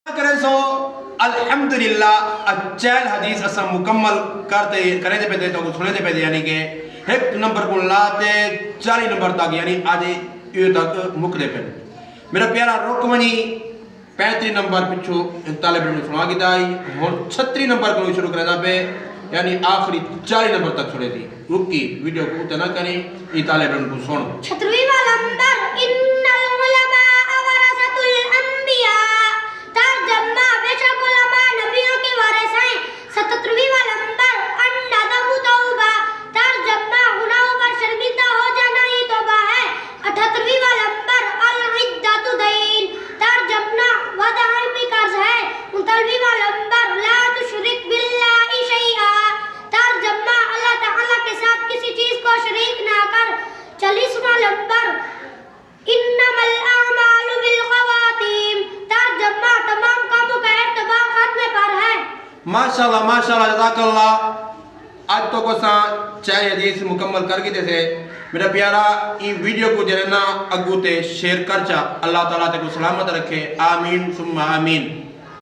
करें सो अल्हम्दुलिल्लाह अच्छल हदीस असा मुकम्मल करते करे दे पे तो सुने दे पे यानी कि एक नंबर को लाते 40 नंबर तक यानी आज ये तक मुकदे पे मेरा प्यारा रुकमनी 35 नंबर पिछू तालिब इल्म सुना की दाई और 36 नंबर को शुरू करना पे यानी आखिरी 40 नंबर तक सुने थी रुकी वीडियो को उतना करें ये तालिब इल्म को सुनो 36 वाला नंबर इन्नल उलमा वरसतुल अंबिया तर्जुमा बेशक उलमा नबियों के वारिस हैं 37 वाला नंबर अन्नदमु तौबा तर्जुमा गुनाहों पर शर्मिंदा हो जाना ही तौबा है 38 वाला नंबर अल इद्दतु दैन तर्जुमा वदअ भी कर्ज है 39 वाला नंबर ला तुशरिक बिल्लाहि शैआ तर्जुमा अल्लाह ताला के साथ किसी चीज को शरीक ना कर 40 वाला नंबर इन्नमल अमालु बिल खवातीम तर्जुमा तमाम कामों का इत्तिबा खात्मे पर है। माशाल्लाह जज़ाकल्लाह। आज तो को सा चाहे हदीस मुकम्मल कर के जैसे मेरा प्यारा ये वीडियो को जरना अगुते शेयर कर चा अल्लाह ताला ते को सलामत रखे आमीन सुम्मा आमीन।